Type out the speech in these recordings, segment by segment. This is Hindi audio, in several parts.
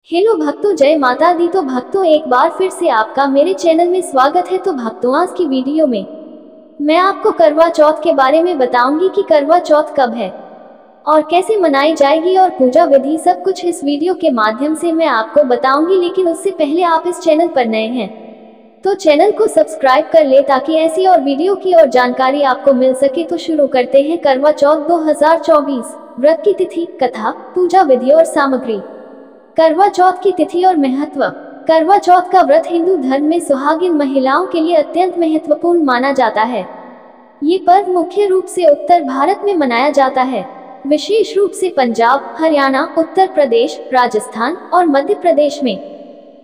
हेलो भक्तों, जय माता दी। तो भक्तों, एक बार फिर से आपका मेरे चैनल में स्वागत है। तो भक्तों, आज की वीडियो में मैं आपको करवा चौथ के बारे में बताऊंगी कि करवा चौथ कब है और कैसे मनाई जाएगी और पूजा विधि, सब कुछ इस वीडियो के माध्यम से मैं आपको बताऊंगी। लेकिन उससे पहले आप इस चैनल पर नए हैं तो चैनल को सब्सक्राइब कर ले ताकि ऐसी और वीडियो की और जानकारी आपको मिल सके। तो शुरू करते हैं। करवा चौथ 2024 व्रत की तिथि, कथा, पूजा विधि और सामग्री। करवा चौथ की तिथि और महत्व। करवा चौथ का व्रत हिंदू धर्म में सुहागिन महिलाओं के लिए अत्यंत महत्वपूर्ण माना जाता है। ये पर्व मुख्य रूप से उत्तर भारत में मनाया जाता है, विशेष रूप से पंजाब, हरियाणा, उत्तर प्रदेश, राजस्थान और मध्य प्रदेश में।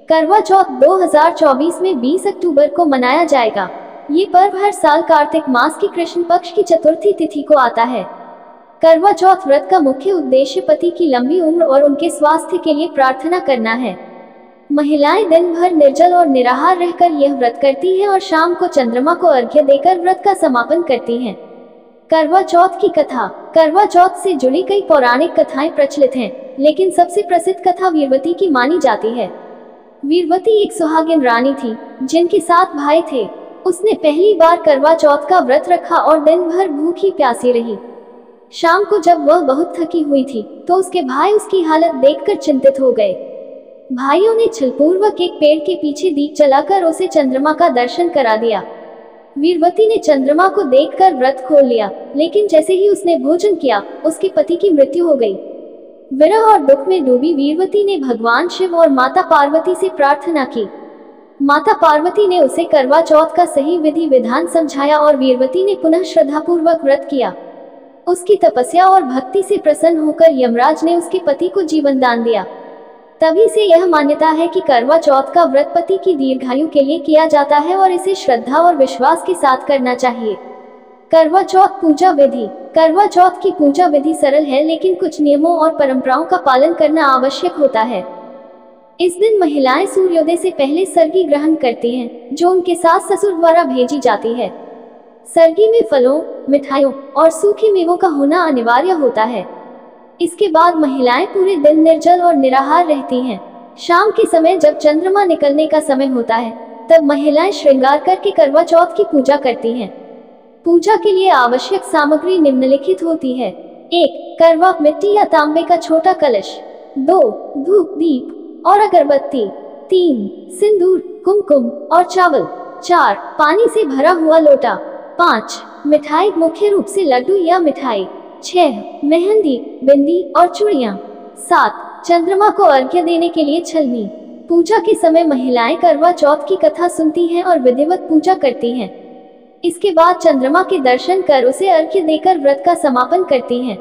करवा चौथ 2024 में 20 अक्टूबर को मनाया जाएगा। ये पर्व हर साल कार्तिक मास की कृष्ण पक्ष की चतुर्थी तिथि को आता है। करवा चौथ व्रत का मुख्य उद्देश्य पति की लंबी उम्र और उनके स्वास्थ्य के लिए प्रार्थना करना है। महिलाएं दिन भर निर्जल और निराहार रहकर यह व्रत करती हैं और शाम को चंद्रमा को अर्घ्य देकर व्रत का समापन करती हैं। करवा चौथ की कथा। करवा चौथ से जुड़ी कई पौराणिक कथाएं प्रचलित हैं, लेकिन सबसे प्रसिद्ध कथा वीरवती की मानी जाती है। वीरवती एक सुहागिन रानी थी जिनके 7 भाई थे। उसने पहली बार करवा चौथ का व्रत रखा और दिन भर भूखी प्यासी रही। शाम को जब वह बहुत थकी हुई थी तो उसके भाई उसकी हालत देखकर चिंतित हो गए। भाइयों ने छलपूर्वक एक पेड़ के पीछे दीप जलाकर उसे चंद्रमा का दर्शन करा दिया। वीरवती ने चंद्रमा को देखकर व्रत खोल लिया, लेकिन जैसे ही उसने भोजन किया, उसके पति की मृत्यु हो गई। विरह और दुख में डूबी वीरवती ने भगवान शिव और माता पार्वती से प्रार्थना की। माता पार्वती ने उसे करवा चौथ का सही विधि विधान समझाया और वीरवती ने पुनः श्रद्धापूर्वक व्रत किया। उसकी तपस्या और भक्ति से प्रसन्न होकर यमराज ने उसके पति को जीवन दान दिया। तभी से यह मान्यता है कि करवा चौथ का व्रत पति की दीर्घायु के लिए किया जाता है और इसे श्रद्धा और विश्वास के साथ करना चाहिए। करवा चौथ पूजा विधि। करवा चौथ की पूजा विधि सरल है, लेकिन कुछ नियमों और परंपराओं का पालन करना आवश्यक होता है। इस दिन महिलाएं सूर्योदय से पहले सर्गी ग्रहण करती हैं, जो उनके सास ससुर द्वारा भेजी जाती है। सर्गी में फलों, मिठाइयों और सूखे मेवों का होना अनिवार्य होता है। इसके बाद महिलाएं पूरे दिन निर्जल और निराहार रहती हैं। शाम के समय जब चंद्रमा निकलने का समय होता है, तब महिलाएं श्रृंगार करके करवा चौथ की पूजा करती हैं। पूजा के लिए आवश्यक सामग्री निम्नलिखित होती है। 1. करवा मिट्टी या तांबे का छोटा कलश। 2. धूप दीप और अगरबत्ती। 3. सिंदूर, कुमकुम और चावल। 4. पानी से भरा हुआ लोटा। 5. मिठाई, मुख्य रूप से लड्डू या मिठाई। 6. मेहंदी, बिंदी और चूड़ियां। 7. चंद्रमा को अर्घ्य देने के लिए छलनी। पूजा के समय महिलाएं करवा चौथ की कथा सुनती हैं और विधिवत पूजा करती हैं। इसके बाद चंद्रमा के दर्शन कर उसे अर्घ्य देकर व्रत का समापन करती हैं।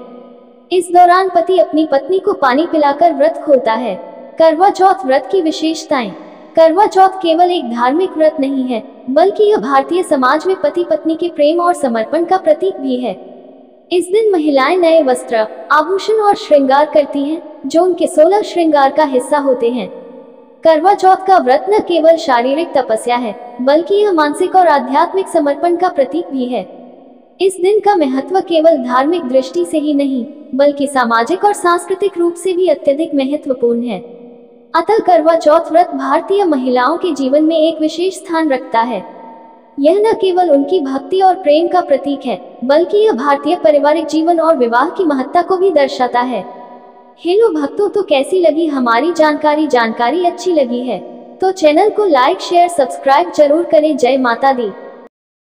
इस दौरान पति अपनी पत्नी को पानी पिलाकर व्रत खोलता है। करवा चौथ व्रत की विशेषताएं। करवा चौथ केवल एक धार्मिक व्रत नहीं है, बल्कि यह भारतीय समाज में पति पत्नी के प्रेम और समर्पण का प्रतीक भी है। इस दिन महिलाएं नए वस्त्र, आभूषण और श्रृंगार करती हैं, जो उनके 16 श्रृंगार का हिस्सा होते हैं। करवा चौथ का व्रत न केवल शारीरिक तपस्या है, बल्कि यह मानसिक और आध्यात्मिक समर्पण का प्रतीक भी है। इस दिन का महत्व केवल धार्मिक दृष्टि से ही नहीं, बल्कि सामाजिक और सांस्कृतिक रूप से भी अत्यधिक महत्वपूर्ण है। अतः करवा चौथ व्रत भारतीय महिलाओं के जीवन में एक विशेष स्थान रखता है। यह न केवल उनकी भक्ति और प्रेम का प्रतीक है, बल्कि यह भारतीय पारिवारिक जीवन और विवाह की महत्ता को भी दर्शाता है। हेलो भक्तों, तो कैसी लगी हमारी जानकारी अच्छी लगी है तो चैनल को लाइक, शेयर, सब्सक्राइब जरूर करें। जय माता दी।